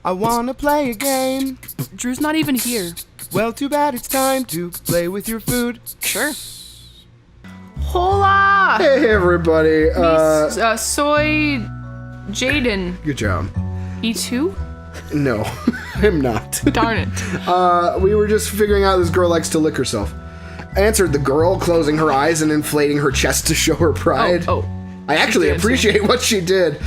I wanna play a game. Drew's not even here. Well, too bad it's time to play with your food. Sure. Hola! Hey, everybody. Soy Jaden. Good job. E2? No, I'm not. Darn it. We were just figuring out this girl likes to lick herself. Answered the girl, closing her eyes and inflating her chest to show her pride. Oh. I actually appreciate what she did.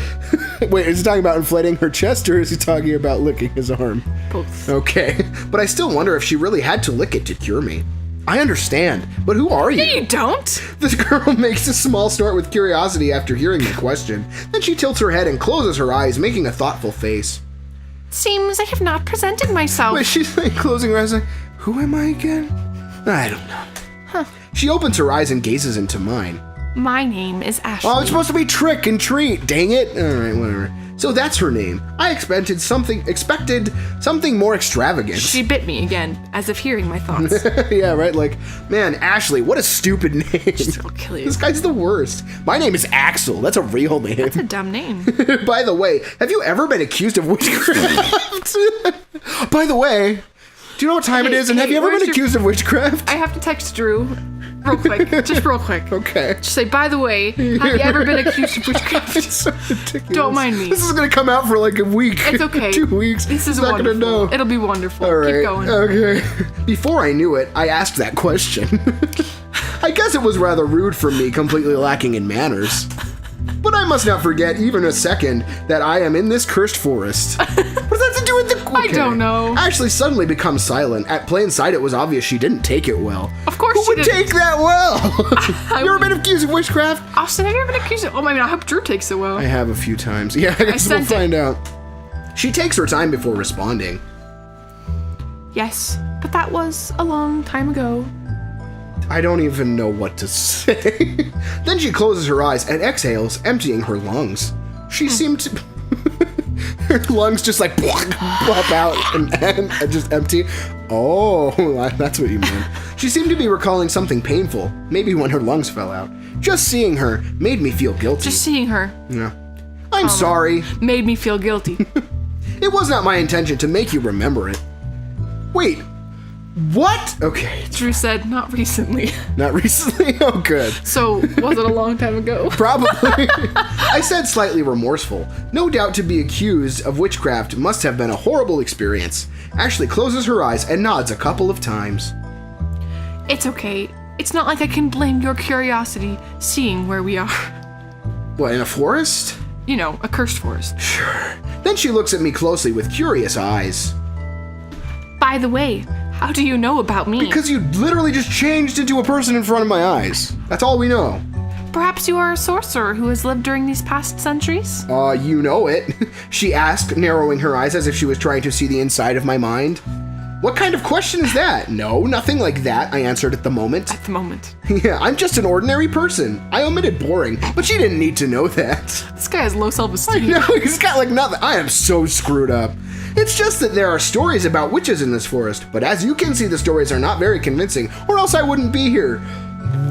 Wait, is he talking about inflating her chest, or is he talking about licking his arm? Both. Okay, but I still wonder if she really had to lick it to cure me. I understand, but who are you? No, you don't. This girl makes a small snort with curiosity after hearing the question. Then she tilts her head and closes her eyes, making a thoughtful face. Seems I have not presented myself. Wait, she's like closing her eyes like, who am I again? I don't know. Huh. She opens her eyes and gazes into mine. My name is Ashley. Oh, it's supposed to be trick and treat. Dang it. All right, whatever. So that's her name. I expected something more extravagant. She bit me again, as if hearing my thoughts. Yeah, right? Like, man, Ashley, what a stupid name. I'll kill you. This guy's the worst. My name is Axel. That's a real name. That's a dumb name. By the way, have you ever been accused of witchcraft? By the way, do you know what time it is? And have you ever been accused of witchcraft? I have to text Drew real quick. Just real quick. Okay. Just say, by the way, have you ever been accused of witchcraft? It's so ridiculous. Don't mind me. This is going to come out for like a week. It's okay. 2 weeks. This is He's not wonderful. going to know. It'll be wonderful. All right. Keep going. Okay. Before I knew it, I asked that question. I guess it was rather rude for me, completely lacking in manners. But I must not forget, even a second, that I am in this cursed forest. What does that have to do with the... Okay. I don't know. Ashley suddenly becomes silent. At plain sight, it was obvious she didn't take it well. Of course Who she would didn't. take that well? You ever been accused of witchcraft? Austin, have you ever been accused of... Oh, I mean, I hope Drew takes it well. I have a few times. Yeah, I guess we'll sent it. find out. She takes her time before responding. Yes, but that was a long time ago. I don't even know what to say. Then she closes her eyes and exhales, emptying her lungs. She seemed to... her lungs just like pop out and just empty. Oh, that's what you mean. She seemed to be recalling something painful, maybe when her lungs fell out. Just seeing her made me feel guilty. Just seeing her Yeah. I'm sorry. made me feel guilty. It was not my intention to make you remember it. Wait. What? Okay. Drew said, not recently. Not recently? Oh, good. So, was it a long time ago? Probably. I said slightly remorseful. No doubt to be accused of witchcraft must have been a horrible experience. Ashley closes her eyes and nods a couple of times. It's okay. It's not like I can blame your curiosity seeing where we are. What, in a forest? You know, a cursed forest. Sure. Then she looks at me closely with curious eyes. By the way, how do you know about me? Because you literally just changed into a person in front of my eyes. That's all we know. Perhaps you are a sorcerer who has lived during these past centuries? You know it. She asked, narrowing her eyes as if she was trying to see the inside of my mind. What kind of question is that? No, nothing like that, I answered at the moment. At the moment. Yeah, I'm just an ordinary person. I omitted boring, but she didn't need to know that. This guy has low self-esteem. No, he's got like nothing. I am so screwed up. It's just that there are stories about witches in this forest, but as you can see, the stories are not very convincing, or else I wouldn't be here.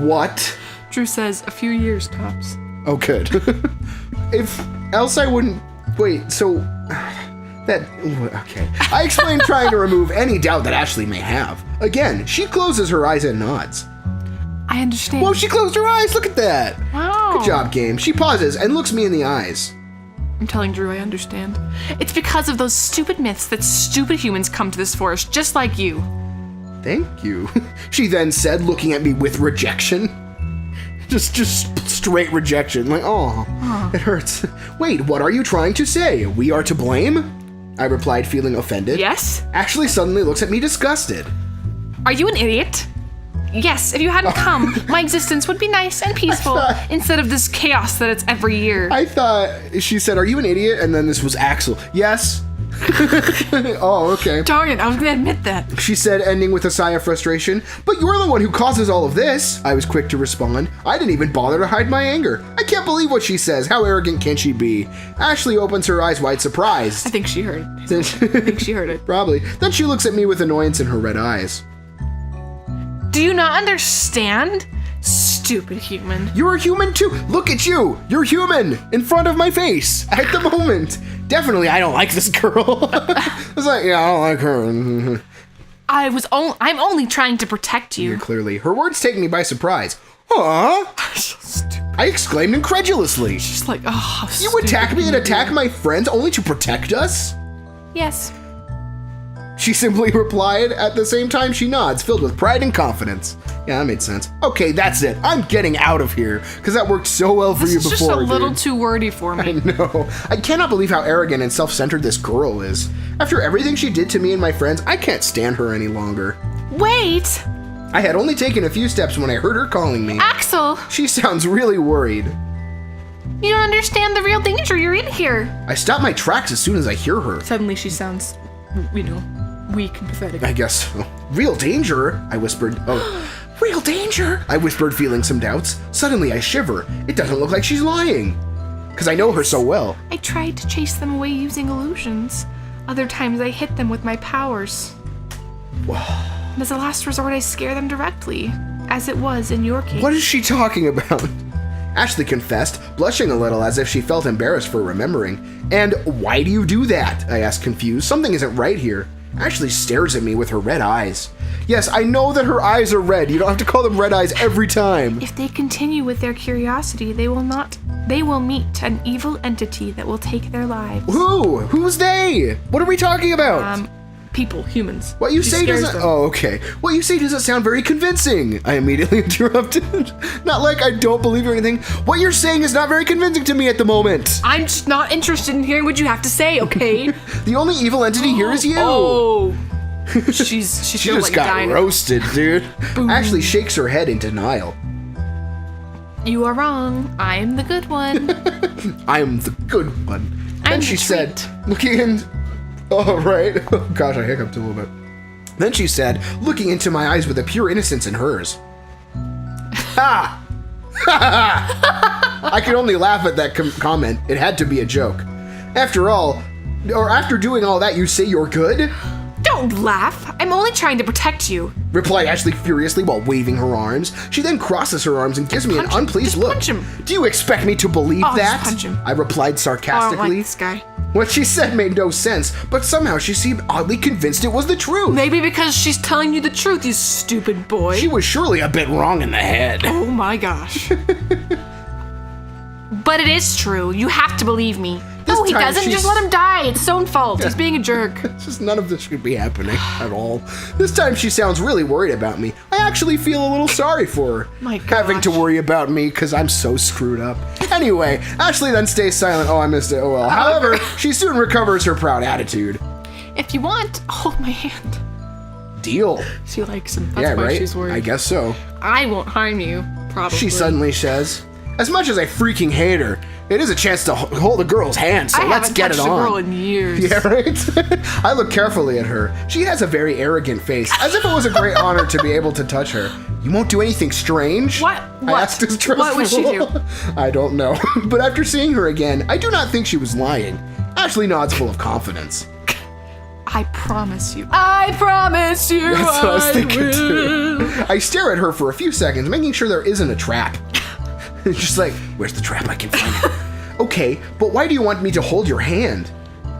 What? Drew says a few years tops. Oh, good. If else I wouldn't... Wait, so... That... Okay. I explained trying to remove any doubt that Ashley may have. Again, she closes her eyes and nods. I understand. Whoa, she closed her eyes! Look at that! Wow. Good job, game. She pauses and looks me in the eyes. I'm telling Drew I understand. It's because of those stupid myths that stupid humans come to this forest just like you. Thank you, she then said, looking at me with rejection. Just straight rejection. Like, oh, it hurts. Wait, what are you trying to say? We are to blame? I replied, feeling offended. Yes? Ashley suddenly looks at me disgusted. Are you an idiot? Yes, if you hadn't come, my existence would be nice and peaceful instead of this chaos that it's every year. I thought she said, are you an idiot? And then this was Axel. Yes. Oh, okay. Darn it, I was gonna admit that. She said, ending with a sigh of frustration. But you're the one who causes all of this. I was quick to respond. I didn't even bother to hide my anger. I can't believe what she says. How arrogant can she be? Ashley opens her eyes wide, surprised. I think she heard it. I think she heard it. Probably. Then she looks at me with annoyance in her red eyes. Do you not understand? stupid human. You're a human too. Look at you. You're human in front of my face at the moment. Definitely, I don't like this girl. It's like, yeah, I don't like her. I'm only trying to protect you. Clearly, her words take me by surprise. Huh? I exclaimed incredulously. She's like, oh, You attack me and attack my friends only to protect us? Yes. She simply replied. At the same time, she nods, filled with pride and confidence. Yeah, that made sense. Okay, that's it. I'm getting out of here, because that worked so well for you This is before, just a little dude. too wordy for me. I know. I cannot believe how arrogant and self-centered this girl is. After everything she did to me and my friends, I can't stand her any longer. Wait! I had only taken a few steps when I heard her calling me. Axel! She sounds really worried. You don't understand the real danger you're in here. I stop my tracks as soon as I hear her. Suddenly she sounds, weak and pathetic. I guess so. Real danger? I whispered. Oh, real danger? I whispered, feeling some doubts. Suddenly I shiver. It doesn't look like she's lying. Because I know her so well. I tried to chase them away using illusions. Other times I hit them with my powers. And as a last resort, I scare them directly, as it was in your case. What is she talking about? Ashley confessed, blushing a little as if she felt embarrassed for remembering. And why do you do that? I asked, confused. Something isn't right here. Ashley stares at me with her red eyes. Yes, I know that her eyes are red. You don't have to call them red eyes every time. If they continue with their curiosity, they will meet an evil entity that will take their lives. Who? Who's they? What are we talking about? People, humans. What you She say scares doesn't. them. Oh, okay. What you say doesn't sound very convincing. I immediately interrupted. Not like I don't believe you or anything. What you're saying is not very convincing to me at the moment. I'm just not interested in hearing what you have to say, okay? The only evil entity here is you. Oh. She's She still just like got dying. roasted, dude. Ashley shakes her head in denial. You are wrong. I am the good one. I am the good one. Then I'm she the said, treat. looking in. Oh, right. Oh, gosh, I hiccuped a little bit. Then she said, looking into my eyes with a pure innocence in hers. Ha! I could only laugh at that comment. It had to be a joke. After doing all that, you say you're good? Don't laugh. I'm only trying to protect you. Replied Ashley furiously while waving her arms. She then crosses her arms and gives me an Punch him. unpleased Just look. punch him. Do you expect me to believe Oh, that? just punch him. I replied I don't sarcastically. like this guy. What she said made no sense, but somehow she seemed oddly convinced it was the truth. Maybe because she's telling you the truth, you stupid boy. She was surely a bit wrong in the head. Oh my gosh. But it is true. You have to believe me. This No, he time doesn't. she's- Just let him die. It's his own fault. He's being a jerk. It's just none of this should be happening at all. This time she sounds really worried about me. I actually feel a little sorry for her. My Having to gosh. worry about me because I'm so screwed up. Anyway, Ashley then stays silent. Oh, I missed it. Oh well. However, she soon recovers her proud attitude. If you want, hold my hand. Deal. She likes him. That's Yeah, why right? she's worried. I guess so. I won't harm you, probably. She suddenly says, as much as I freaking hate her, it is a chance to hold a girl's hand, so I let's haven't get it touched on. a girl in years. Yeah, right? I look carefully at her. She has a very arrogant face, as if it was a great honor to be able to touch her. You won't do anything strange? What? I What? asked distrustful. What would she do? I don't know. But after seeing her again, I do not think she was lying. Ashley nods full of confidence. I promise you. I promise you. That's what I was thinking will. too. I stare at her for a few seconds, making sure there isn't a trap. It's just like, where's the trap? I can find it. Okay, but why do you want me to hold your hand?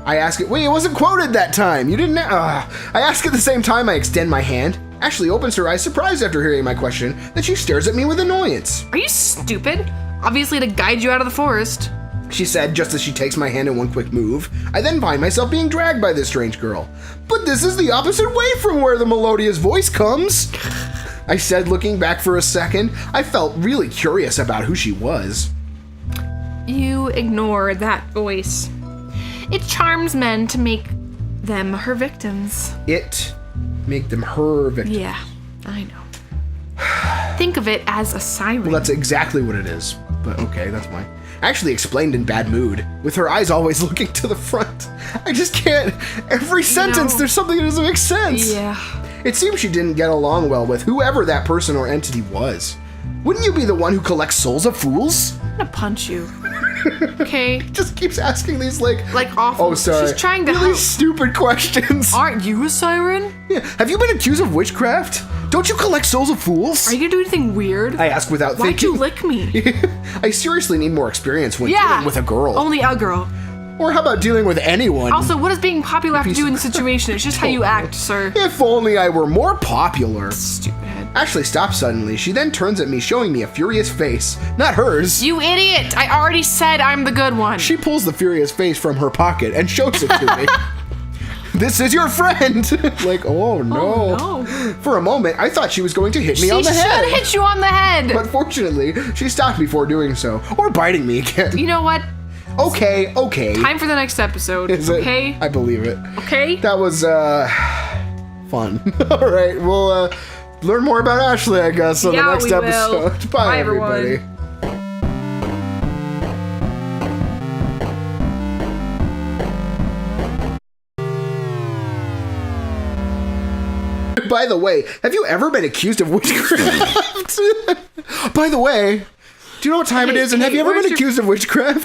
I ask it. Wait, it wasn't quoted that time. You didn't. I ask at the same time I extend my hand. Ashley opens her eyes, surprised after hearing my question. Then she stares at me with annoyance. Are you stupid? Obviously to guide you out of the forest. She said just as she takes my hand in one quick move. I then find myself being dragged by this strange girl. But this is the opposite way from where the melodious voice comes. I said, looking back for a second. I felt really curious about who she was. You ignore that voice. It charms men to make them her victims. It make them her victim. Yeah, I know. Think of it as a siren. Well, that's exactly what it is. But okay, that's fine. Actually explained in bad mood, with her eyes always looking to the front. I just can't. Every sentence, there's something that doesn't make sense. Yeah. It seems she didn't get along well with whoever that person or entity was. Wouldn't you be the one who collects souls of fools? I'm gonna punch you. Okay. Just keeps asking these like awful. Oh, sorry. She's trying to really help. stupid questions. Aren't you a siren? Yeah. Have you been accused of witchcraft? Don't you collect souls of fools? Are you gonna do anything weird? I ask without Why'd thinking. you lick me? I seriously need more experience when dealing with a girl. Only a girl. Or how about dealing with anyone? Also, what does being popular have to do in the situation? It's just how you act, sir. If only I were more popular. Stupid head. Ashley stops suddenly. She then turns at me, showing me a furious face. Not hers. You idiot! I already said I'm the good one. She pulls the furious face from her pocket and shows it to me. This is your friend! Like, oh no. Oh, no. For a moment, I thought she was going to hit me on the She head. should hit you on the head! But fortunately, she stopped before doing so. Or biting me again. You know what? Okay. Time for the next episode. Is it? Okay? I believe it. Okay? That was, fun. Alright, we'll, learn more about Ashley, I guess, on the next we will. episode. Bye, everyone. everybody. By the way, have you ever been accused of witchcraft? By the way, do you know what time it is? And have you ever been accused of witchcraft?